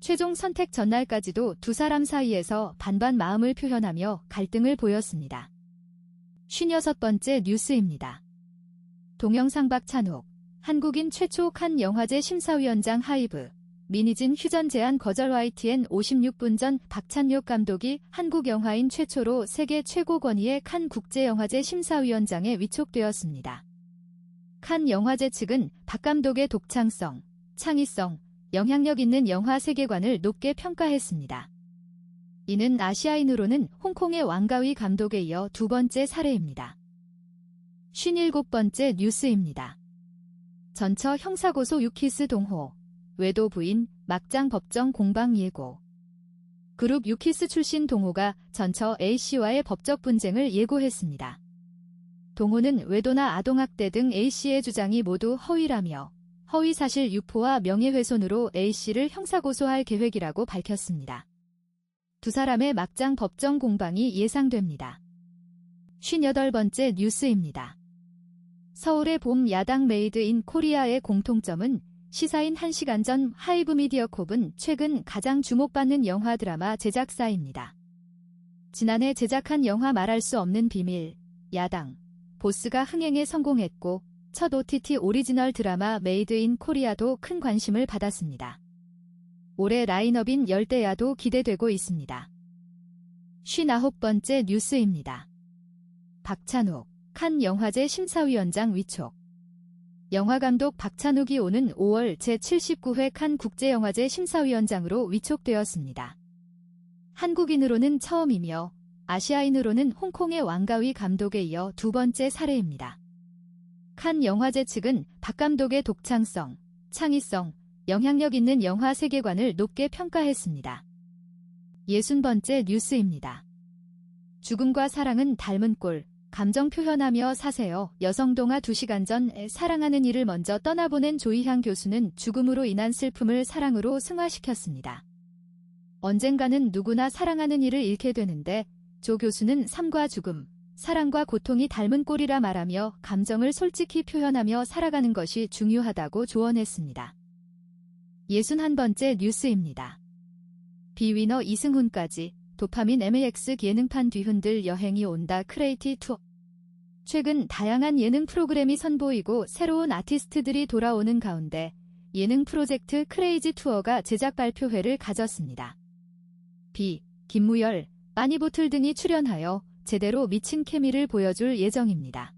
최종 선택 전날까지도 두 사람 사이에서 반반 마음을 표현하며 갈등을 보였습니다. 56번째 뉴스입니다. 동영상 박찬욱, 한국인 최초 칸 영화제 심사위원장 하이브, 미니진 휴전 제안 거절. YTN 56분 전 박찬욱 감독이 한국 영화인 최초로 세계 최고 권위의 칸 국제영화제 심사위원장에 위촉되었습니다. 칸 영화제 측은 박 감독의 독창성, 창의성, 영향력 있는 영화 세계관을 높게 평가했습니다. 이는 아시아인으로는 홍콩의 왕가위 감독에 이어 두 번째 사례입니다. 57번째 뉴스입니다. 전처 형사고소 유키스 동호, 외도 부인, 막장 법정 공방 예고. 그룹 유키스 출신 동호가 전처 A씨와의 법적 분쟁을 예고했습니다. 동호는 외도나 아동학대 등 A씨의 주장이 모두 허위라며 허위사실 유포와 명예훼손으로 A씨를 형사고소할 계획이라고 밝혔습니다. 두 사람의 막장 법정 공방이 예상됩니다. 58번째 뉴스입니다. 서울의 봄 야당 메이드 인 코리아의 공통점은 시사인 1시간 전 하이브 미디어콥은 최근 가장 주목받는 영화 드라마 제작사입니다. 지난해 제작한 영화 말할 수 없는 비밀, 야당, 보스가 흥행에 성공했고 첫 OTT 오리지널 드라마 메이드 인 코리아도 큰 관심을 받았습니다. 올해 라인업인 열대야도 기대되고 있습니다. 59번째 뉴스입니다. 박찬욱, 칸 영화제 심사위원장 위촉. 영화감독 박찬욱이 오는 5월 제79회 칸 국제영화제 심사위원장으로 위촉되었습니다. 한국인으로는 처음이며 아시아인으로는 홍콩의 왕가위 감독에 이어 두 번째 사례입니다. 칸 영화제 측은 박 감독의 독창성, 창의성, 영향력 있는 영화 세계관을 높게 평가했습니다. 60번째 뉴스입니다. 죽음과 사랑은 닮은 꼴, 감정 표현하며 사세요. 여성동화 2시간 전 사랑하는 이를 먼저 떠나보낸 조이향 교수는 죽음으로 인한 슬픔을 사랑으로 승화시켰습니다. 언젠가는 누구나 사랑하는 이를 잃게 되는데 조 교수는 삶과 죽음, 사랑과 고통이 닮은 꼴이라 말하며 감정을 솔직히 표현하며 살아가는 것이 중요하다고 조언했습니다. 61번째 뉴스입니다. 비위너 이승훈까지 도파민 MAX 예능판 뒤흔들 여행이 온다 크레이티 투어. 최근 다양한 예능 프로그램이 선보이고 새로운 아티스트들이 돌아오는 가운데 예능 프로젝트 크레이지 투어가 제작 발표회를 가졌습니다. 김무열, 빠니보틀 등이 출연하여 제대로 미친 케미를 보여줄 예정입니다.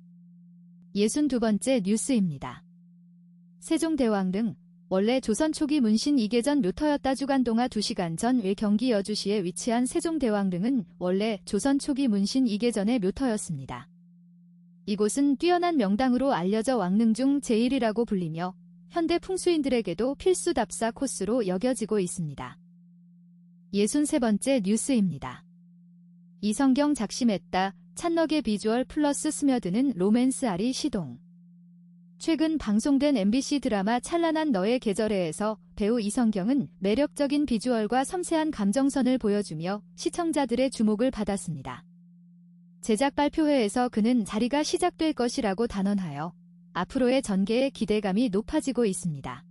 62번째 뉴스입니다. 세종대왕 등 원래 조선 초기 문신 이계전 묘터였다 주간동화 2시간 전 외 경기 여주시에 위치한 세종대왕릉은 원래 조선 초기 문신 이계전의 묘터였습니다. 이곳은 뛰어난 명당으로 알려져 왕릉 중 제1이라고 불리며 현대 풍수인들에게도 필수 답사 코스로 여겨지고 있습니다. 63번째 뉴스입니다. 이성경 작심했다. 찬넉의 비주얼 플러스 스며드는 로맨스 아리 시동. 최근 방송된 MBC 드라마 찬란한 너의 계절에에서 배우 이성경은 매력적인 비주얼과 섬세한 감정선을 보여주며 시청자들의 주목을 받았습니다. 제작 발표회에서 그는 자리가 시작될 것이라고 단언하여 앞으로의 전개에 기대감이 높아지고 있습니다.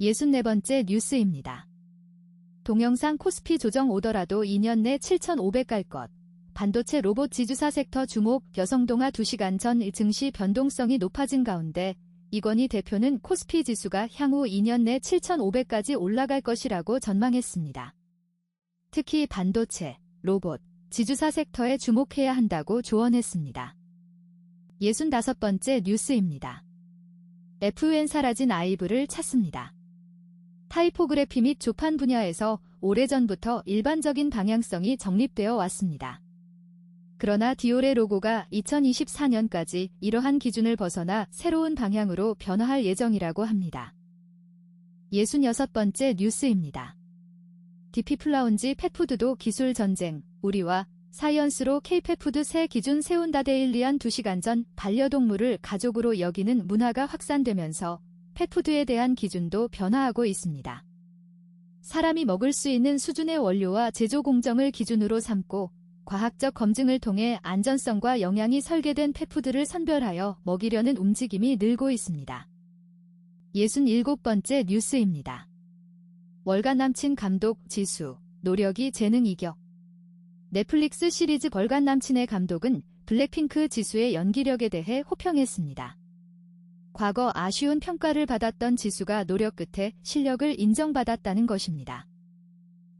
64번째 뉴스입니다. 동영상 코스피 조정 오더라도 2년 내 7,500 갈 것. 반도체 로봇 지주사 섹터 주목. 여성동화 2시간 전 증시 변동성이 높아진 가운데 이건희 대표는 코스피 지수가 향후 2년 내 7,500까지 올라갈 것이라고 전망했습니다. 특히 반도체, 로봇, 지주사 섹터에 주목해야 한다고 조언했습니다. 65번째 뉴스입니다. FN 사라진 아이브를 찾습니다. 타이포그래피 및 조판 분야에서 오래전부터 일반적인 방향성이 정립되어 왔습니다. 그러나 디올의 로고가 2024년까지 이러한 기준을 벗어나 새로운 방향으로 변화할 예정이라고 합니다. 66번째 뉴스입니다. 디피플라운지 펫푸드도 기술 전쟁, 우리와 사이언스로 K펫푸드 새 기준 세운다. 데일리한 2시간 전 반려동물을 가족으로 여기는 문화가 확산되면서 펫푸드에 대한 기준도 변화하고 있습니다. 사람이 먹을 수 있는 수준의 원료와 제조 공정을 기준으로 삼고 과학적 검증을 통해 안전성과 영양이 설계된 펫푸드를 선별하여 먹이려는 움직임이 늘고 있습니다. 67번째 뉴스입니다. 월간 남친 감독 지수, 노력이 재능 이격. 넷플릭스 시리즈 월간 남친의 감독은 블랙핑크 지수의 연기력에 대해 호평했습니다. 과거 아쉬운 평가를 받았던 지수가 노력 끝에 실력을 인정받았다는 것입니다.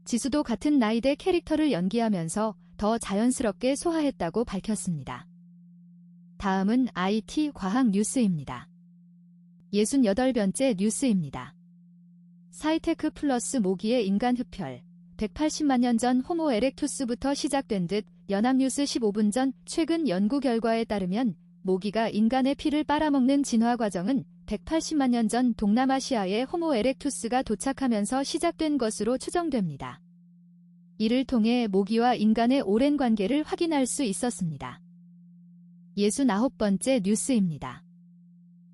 지수도 같은 나이대 캐릭터를 연기하면서 더 자연스럽게 소화했다고 밝혔습니다. 다음은 IT 과학 뉴스입니다. 68번째 뉴스입니다. 사이테크 플러스 모기의 인간 흡혈. 180만 년 전 호모 에렉투스부터 시작된 듯 연합뉴스 15분 전 최근 연구 결과에 따르면 모기가 인간의 피를 빨아먹는 진화 과정은 180만 년 전 동남아시아에 호모 에렉투스가 도착하면서 시작된 것으로 추정됩니다. 이를 통해 모기와 인간의 오랜 관계를 확인할 수 있었습니다. 69번째 뉴스입니다.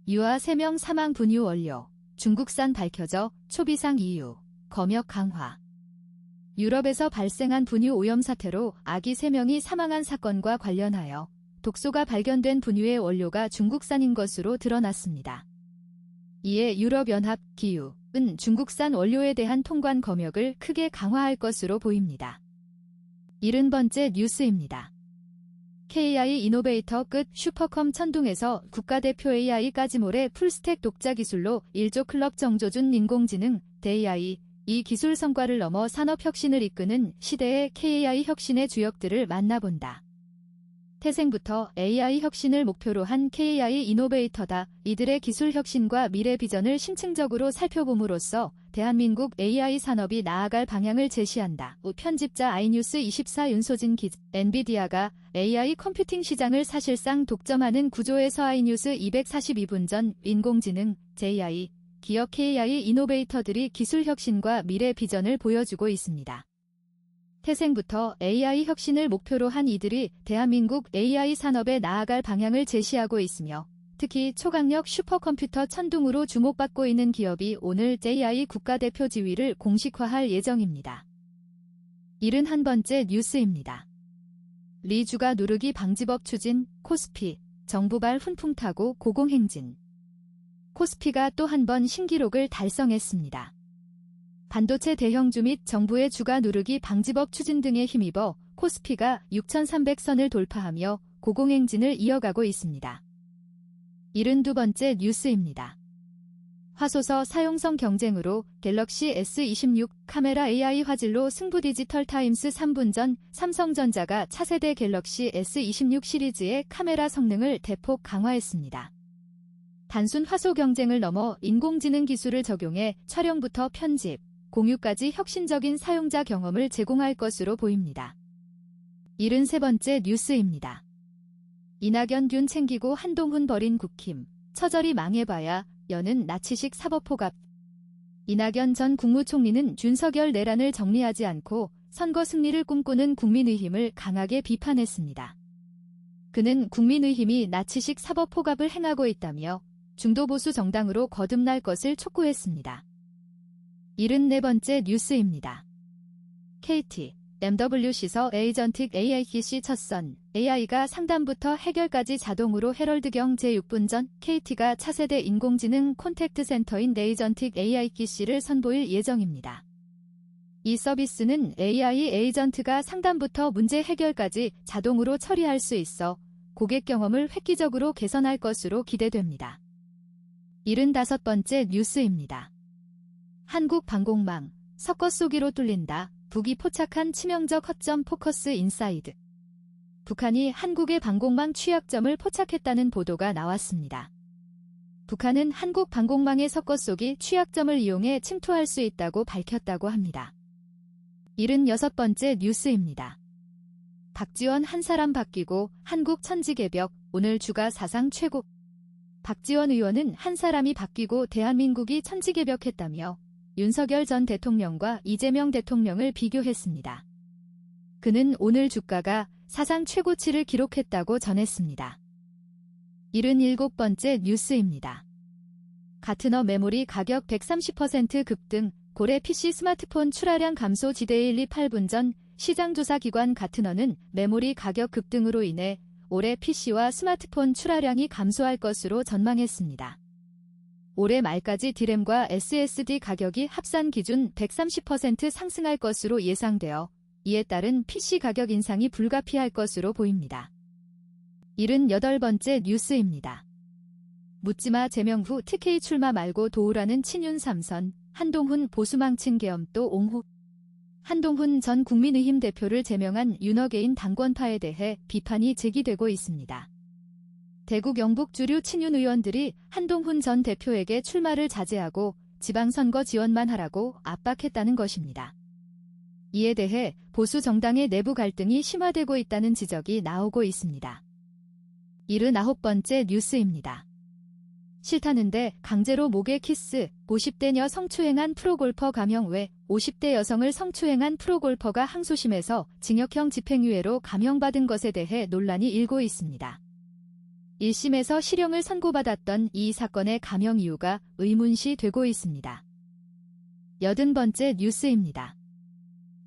유아 3명 사망 분유 원료, 중국산 밝혀져 초비상 이유, 검역 강화. 유럽에서 발생한 분유 오염 사태로 아기 3명이 사망한 사건과 관련하여 독소가 발견된 분유의 원료가 중국산인 것으로 드러났습니다. 이에 유럽연합 기유은 중국산 원료에 대한 통관 검역을 크게 강화할 것으로 보입니다. 70번째 뉴스입니다. KI 이노베이터 끝 슈퍼컴 천둥에서 국가대표 AI 까지몰의 풀스택 독자 기술로 1조 클럽 정조준 인공지능 대AI 이 기술 성과를 넘어 산업혁신을 이끄는 시대의 KAI 혁신의 주역들을 만나본다. 태생부터 AI 혁신을 목표로 한 KAI 이노베이터다. 이들의 기술 혁신과 미래 비전을 심층적으로 살펴봄으로써 대한민국 AI 산업이 나아갈 방향을 제시한다. 편집자 아이뉴스 24 윤소진 기자. 엔비디아가 AI 컴퓨팅 시장을 사실상 독점하는 구조에서 아이뉴스 242분 전 인공지능 JI 기업 KAI 이노베이터들이 기술 혁신과 미래 비전을 보여주고 있습니다. 태생부터 AI 혁신을 목표로 한 이들이 대한민국 AI 산업에 나아갈 방향을 제시하고 있으며 특히 초강력 슈퍼컴퓨터 천둥으로 주목받고 있는 기업이 오늘 JI 국가대표 지위를 공식화할 예정입니다. 71번째 뉴스입니다. 리주가 누르기 방지법 추진, 코스피, 정부발 훈풍 타고 고공행진. 코스피가 또 한 번 신기록을 달성했습니다. 반도체 대형주 및 정부의 주가 누르기 방지법 추진 등에 힘입어 코스피가 6,300선을 돌파하며 고공행진을 이어가고 있습니다. 72번째 뉴스입니다. 화소서 사용성 경쟁으로 갤럭시 S26 카메라 AI 화질로 승부. 디지털타임스 3분 전 삼성전자가 차세대 갤럭시 S26 시리즈의 카메라 성능을 대폭 강화했습니다. 단순 화소 경쟁을 넘어 인공지능 기술을 적용해 촬영부터 편집, 공유까지 혁신적인 사용자 경험을 제공할 것으로 보입니다. 73번째 뉴스입니다. 이낙연 균 챙기고 한동훈 버린 국힘, 처절히 망해봐야 여는 나치식 사법포갑. 이낙연 전 국무총리는 윤석열 내란을 정리하지 않고 선거 승리를 꿈꾸는 국민의힘을 강하게 비판했습니다. 그는 국민의힘이 나치식 사법포갑을 행하고 있다며 중도보수 정당으로 거듭날 것을 촉구했습니다. 74번째 뉴스입니다. KT, MWC서 에이전틱 AIC 첫선, AI가 상담부터 해결까지 자동으로 헤럴드경 제6분 전 KT가 차세대 인공지능 콘택트 센터인 에이전틱 AIC를 선보일 예정입니다. 이 서비스는 AI 에이전트가 상담부터 문제 해결까지 자동으로 처리할 수 있어 고객 경험을 획기적으로 개선할 것으로 기대됩니다. 75번째 뉴스입니다. 한국 방공망, 석거 쏘기로 뚫린다. 북이 포착한 치명적 허점 포커스 인사이드. 북한이 한국의 방공망 취약점을 포착했다는 보도가 나왔습니다. 북한은 한국 방공망의 석거 쏘기 취약점을 이용해 침투할 수 있다고 밝혔다고 합니다. 76번째 뉴스입니다. 박지원 한 사람 바뀌고 한국 천지개벽, 오늘 주가 사상 최고. 박지원 의원은 한 사람이 바뀌고 대한민국이 천지개벽했다며 윤석열 전 대통령과 이재명 대통령을 비교했습니다. 그는 오늘 주가가 사상 최고치를 기록했다고 전했습니다. 77번째 뉴스입니다. 가트너 메모리 가격 130% 급등, 고래 PC 스마트폰 출하량 감소. 지데일리 8분 전 시장조사기관 가트너는 메모리 가격 급등으로 인해 올해 PC와 스마트폰 출하량이 감소할 것으로 전망했습니다. 올해 말까지 D램과 SSD 가격이 합산 기준 130% 상승할 것으로 예상되어 이에 따른 PC 가격 인상이 불가피할 것으로 보입니다. 78번째 뉴스입니다. 묻지마 제명 후 TK 출마 말고 도우라는 친윤 3선, 한동훈 보수망친 계엄 또 옹호. 한동훈 전 국민의힘 대표를 제명한 윤어게인 당권파에 대해 비판이 제기되고 있습니다. 대구 경북 주류 친윤 의원들이 한동훈 전 대표에게 출마를 자제하고 지방선거 지원만 하라고 압박했다는 것입니다. 이에 대해 보수 정당의 내부 갈등이 심화되고 있다는 지적이 나오고 있습니다. 79번째 뉴스입니다. 싫다는데 강제로 목에 키스, 50대녀 성추행한 프로골퍼 감형. 외 50대 여성을 성추행한 프로골퍼가 항소심에서 징역형 집행유예로 감형받은 것에 대해 논란이 일고 있습니다. 1심에서 실형을 선고받았던 이 사건의 감형 이유가 의문시 되고 있습니다. 80번째 뉴스입니다.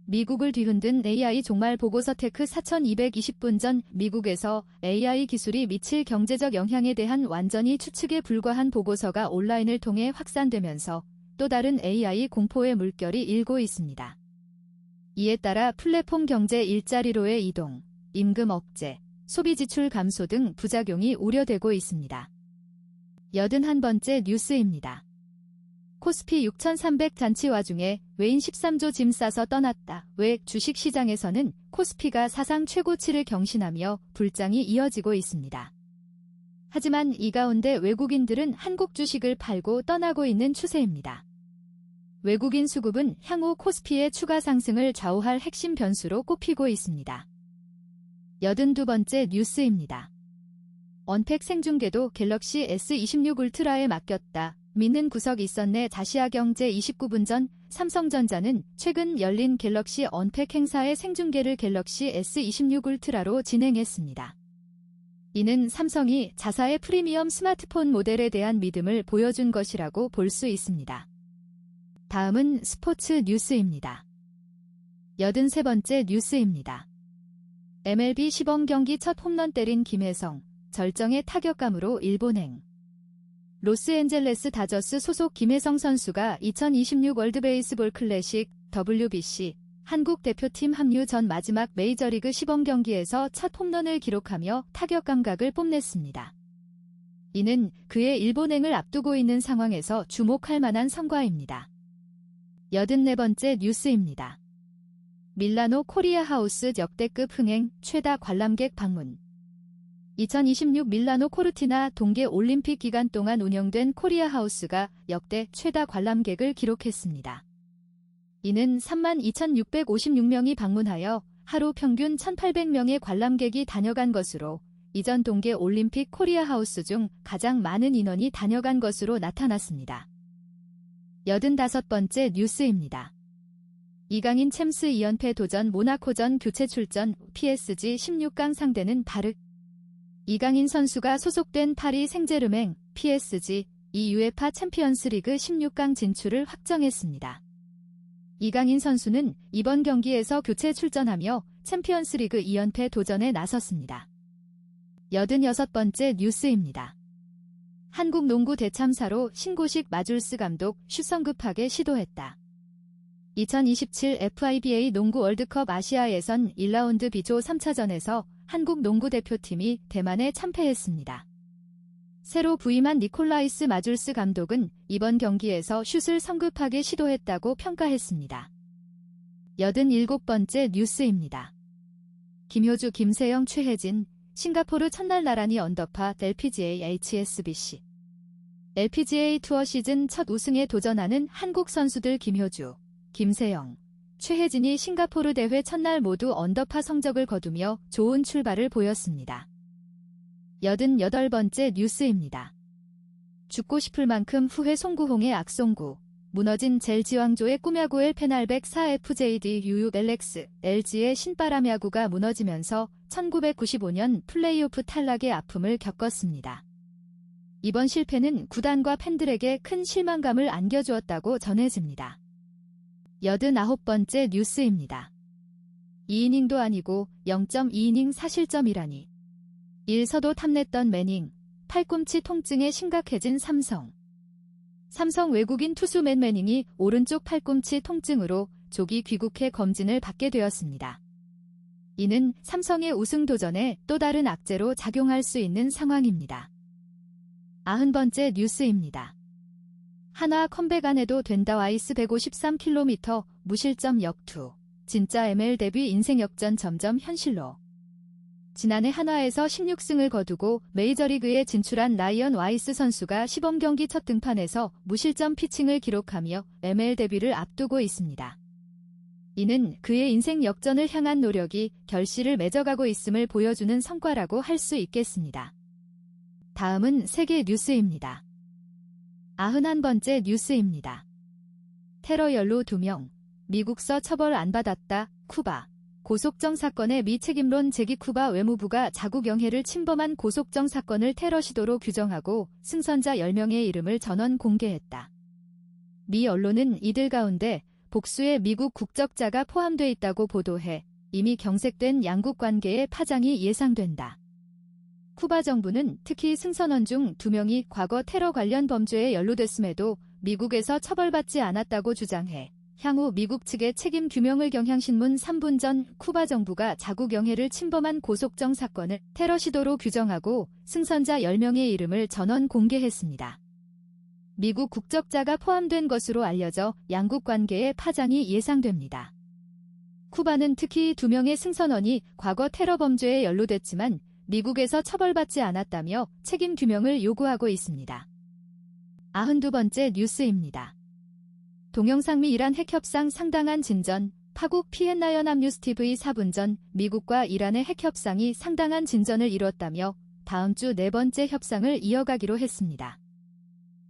미국을 뒤흔든 AI 종말 보고서 테크 4220분 전 미국에서 AI 기술이 미칠 경제적 영향에 대한 완전히 추측에 불과한 보고서가 온라인을 통해 확산되면서 또 다른 AI 공포의 물결이 일고 있습니다. 이에 따라 플랫폼 경제 일자리로의 이동, 임금 억제, 소비 지출 감소 등 부작용이 우려되고 있습니다. 81번째 뉴스입니다. 코스피 6300 잔치 와중에 외인 13조 짐 싸서 떠났다. 외 주식시장에서는 코스피가 사상 최고치를 경신하며 불장이 이어지고 있습니다. 하지만 이 가운데 외국인들은 한국 주식을 팔고 떠나고 있는 추세입니다. 외국인 수급은 향후 코스피의 추가 상승을 좌우할 핵심 변수로 꼽히고 있습니다. 82번째 뉴스입니다. 언팩 생중계도 갤럭시 S26 울트라에 맡겼다. 믿는 구석이 있었네. 아시아경제 29분 전 삼성전자는 최근 열린 갤럭시 언팩 행사의 생중계를 갤럭시 S26 울트라로 진행했습니다. 이는 삼성이 자사의 프리미엄 스마트폰 모델에 대한 믿음을 보여준 것이라고 볼 수 있습니다. 다음은 스포츠 뉴스입니다. 83번째 뉴스입니다. MLB 시범 경기 첫 홈런 때린 김혜성, 절정의 타격감으로 일본행. 로스앤젤레스 다저스 소속 김혜성 선수가 2026 월드베이스볼 클래식 WBC 한국 대표팀 합류 전 마지막 메이저리그 시범 경기에서 첫 홈런을 기록하며 타격 감각을 뽐냈습니다. 이는 그의 일본행을 앞두고 있는 상황에서 주목할 만한 성과입니다. 84번째 뉴스입니다. 밀라노 코리아 하우스 역대급 흥행 최다 관람객 방문. 2026 밀라노 코르티나 동계 올림픽 기간 동안 운영된 코리아 하우스가 역대 최다 관람객을 기록했습니다. 이는 32,656명이 방문하여 하루 평균 1,800명의 관람객이 다녀간 것으로 이전 동계 올림픽 코리아 하우스 중 가장 많은 인원이 다녀간 것으로 나타났습니다. 85번째 뉴스입니다. 이강인 챔스 2연패 도전 모나코전 교체 출전 PSG 16강 상대는 바르. 이강인 선수가 소속된 파리 생제르맹 PSG 이 UEFA 챔피언스리그 16강 진출을 확정했습니다. 이강인 선수는 이번 경기에서 교체 출전하며 챔피언스리그 2연패 도전에 나섰습니다. 86번째 뉴스입니다. 한국 농구 대참사로 신고식 마줄스 감독 슛 성급하게 시도했다. 2027 FIBA 농구 월드컵 아시아 예선 1라운드 B조 3차전에서 한국 농구 대표팀이 대만에 참패했습니다. 새로 부임한 니콜라이스 마줄스 감독은 이번 경기에서 슛을 성급하게 시도했다고 평가했습니다. 87번째 뉴스입니다. 김효주, 김세영, 최혜진, 싱가포르 첫날 나란히 언더파 LPGA HSBC. LPGA 투어 시즌 첫 우승에 도전하는 한국 선수들 김효주, 김세영, 최혜진이 싱가포르 대회 첫날 모두 언더파 성적을 거두며 좋은 출발을 보였습니다. 88번째 뉴스입니다. 죽고 싶을 만큼 후회 송구홍의 악송구. 무너진 젤 지왕조의 꿈야구의 페날백 4FJD 유유 앨렉스 LG의 신바람 야구가 무너지면서 1995년 플레이오프 탈락의 아픔을 겪었습니다. 이번 실패는 구단과 팬들에게 큰 실망감을 안겨주었다고 전해집니다. 89번째 뉴스입니다. 2이닝도 아니고 0.2이닝 사실점이라니. 1서도 탐냈던 매닝, 팔꿈치 통증에 심각해진 삼성. 삼성 외국인 투수 맷 매닝이 오른쪽 팔꿈치 통증으로 조기 귀국해 검진을 받게 되었습니다. 이는 삼성의 우승 도전에 또 다른 악재로 작용할 수 있는 상황입니다. 90번째 뉴스입니다. 한화 컴백 안 해도 된다 와이스 153km 무실점 역투. 진짜 ML 데뷔 인생 역전 점점 현실로. 지난해 한화에서 16승을 거두고 메이저리그에 진출한 라이언 와이스 선수가 시범 경기 첫 등판에서 무실점 피칭을 기록하며 ML 데뷔를 앞두고 있습니다. 이는 그의 인생 역전을 향한 노력이 결실을 맺어가고 있음을 보여주는 성과라고 할 수 있겠습니다. 다음은 세계 뉴스입니다. 91번째 뉴스입니다. 테러 연루 2명, 미국서 처벌 안 받았다, 쿠바. 고속정 사건의 미책임론 제기. 쿠바 외무부가 자국 영해를 침범한 고속정 사건을 테러 시도로 규정하고 승선자 10명의 이름을 전원 공개했다. 미 언론은 이들 가운데 복수의 미국 국적자가 포함돼 있다고 보도해 이미 경색된 양국 관계의 파장이 예상된다. 쿠바 정부는 특히 승선원 중 2명이 과거 테러 관련 범죄에 연루됐음에도 미국에서 처벌받지 않았다고 주장해 향후 미국 측의 책임 규명을 경향신문 3분 전 쿠바 정부가 자국 영해를 침범한 고속정 사건을 테러 시도로 규정하고 승선자 10명의 이름을 전원 공개했습니다. 미국 국적자가 포함된 것으로 알려져 양국 관계의 파장이 예상됩니다. 쿠바는 특히 2명의 승선원이 과거 테러 범죄에 연루됐지만 미국에서 처벌받지 않았다며 책임 규명을 요구하고 있습니다. 92번째 뉴스입니다. 동영상 미 이란 핵협상 상당한 진전. 파국 피엔나 연합뉴스TV 4분 전 미국과 이란의 핵협상이 상당한 진전을 이뤘다며 다음 주 4번째 협상을 이어가기로 했습니다.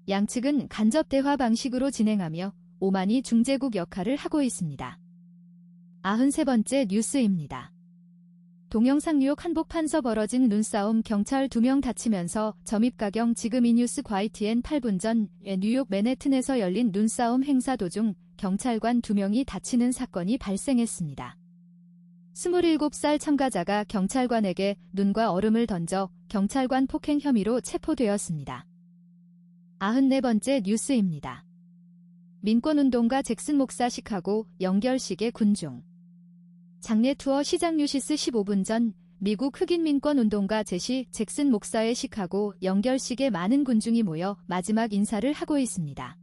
양측은 간접 대화 방식으로 진행하며 오만이 중재국 역할을 하고 있습니다. 93번째 뉴스입니다. 동영상 뉴욕 한복판서 벌어진 눈싸움. 경찰 2명 다치면서 점입가경. 지금 이 뉴스 YTN 8분 전 뉴욕 맨해튼에서 열린 눈싸움 행사 도중 경찰관 2명이 다치는 사건이 발생했습니다. 27살 참가자가 경찰관에게 눈과 얼음을 던져 경찰관 폭행 혐의로 체포되었습니다. 94번째 뉴스입니다. 민권운동가 잭슨 목사 시카고 영결식의 군중. 장례 투어 시작. 뉴시스 15분 전 미국 흑인 민권운동가 잭슨 목사의 시카고 영결식에 많은 군중이 모여 마지막 인사를 하고 있습니다.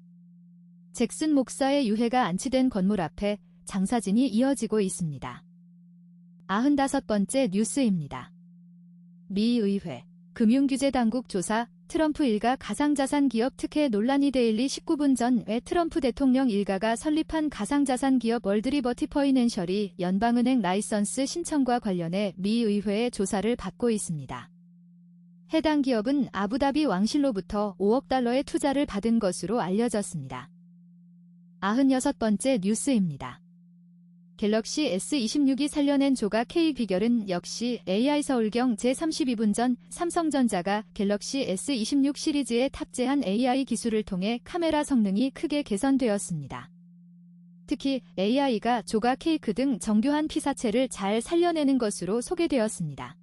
잭슨 목사의 유해가 안치된 건물 앞에 장사진이 이어지고 있습니다. 95번째 뉴스입니다. 미 의회 금융규제당국 조사. 트럼프 일가 가상자산 기업 특혜 논란이. 데일리 19분 전에 트럼프 대통령 일가가 설립한 가상자산 기업 월드리버티 퍼이낸셜이 연방은행 라이선스 신청과 관련해 미 의회의 조사를 받고 있습니다. 해당 기업은 아부다비 왕실로부터 5억 달러의 투자를 받은 것으로 알려졌습니다. 96번째 뉴스입니다. 갤럭시 S26이 살려낸 조각 K 비결은 역시 AI. 서울경 제32분 전 삼성전자가 갤럭시 S26 시리즈에 탑재한 AI 기술을 통해 카메라 성능이 크게 개선되었습니다. 특히 AI가 조각 케이크 등 정교한 피사체를 잘 살려내는 것으로 소개되었습니다.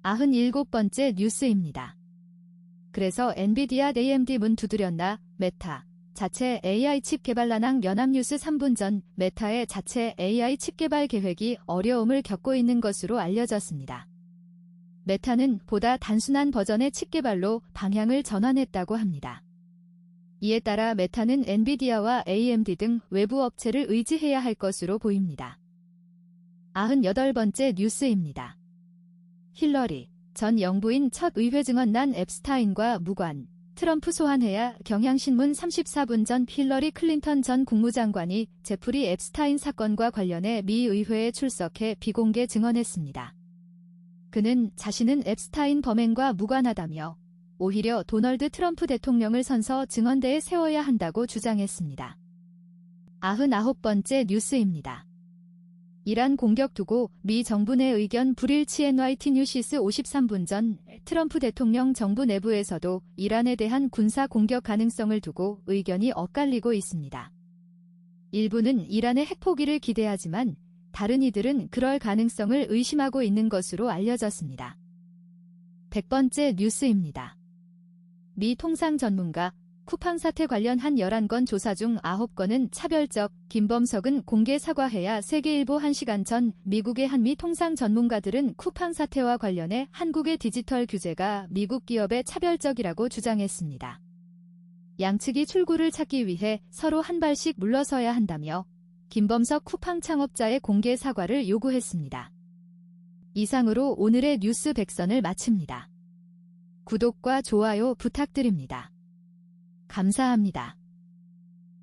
97번째 뉴스입니다. 그래서 엔비디아 AMD 문 두드렸나. 메타 자체 AI 칩 개발난항. 연합뉴스 3분 전 메타의 자체 AI 칩 개발 계획이 어려움을 겪고 있는 것으로 알려졌습니다. 메타는 보다 단순한 버전의 칩 개발로 방향을 전환했다고 합니다. 이에 따라 메타는 엔비디아와 AMD 등 외부 업체를 의지해야 할 것으로 보입니다. 98번째 뉴스입니다. 힐러리 전 영부인 첫 의회 증언난. 앱스타인과 무관. 트럼프 소환해야. 경향신문 34분 전 힐러리 클린턴 전 국무장관이 제프리 앱스타인 사건과 관련해 미 의회에 출석해 비공개 증언했습니다. 그는 자신은 앱스타인 범행과 무관하다며 오히려 도널드 트럼프 대통령을 선서 증언대에 세워야 한다고 주장했습니다. 99번째 뉴스입니다. 이란 공격 두고 미 정부 내 의견 불일치. NYT 뉴시스 53분 전 트럼프 대통령 정부 내부에서도 이란에 대한 군사 공격 가능성을 두고 의견이 엇갈리고 있습니다. 일부는 이란의 핵포기를 기대하지만 다른 이들은 그럴 가능성을 의심하고 있는 것으로 알려졌습니다. 100번째 뉴스입니다. 미 통상 전문가. 쿠팡 사태 관련한 11건 조사 중 9건은 차별적. 김범석은 공개 사과해야. 세계일보 1시간 전 미국의 한미 통상 전문가들은 쿠팡 사태와 관련해 한국의 디지털 규제가 미국 기업의 차별적이라고 주장했습니다. 양측이 출구를 찾기 위해 서로 한 발씩 물러서야 한다며 김범석 쿠팡 창업자의 공개 사과를 요구했습니다. 이상으로 오늘의 뉴스 100선을 마칩니다. 구독과 좋아요 부탁드립니다. 감사합니다.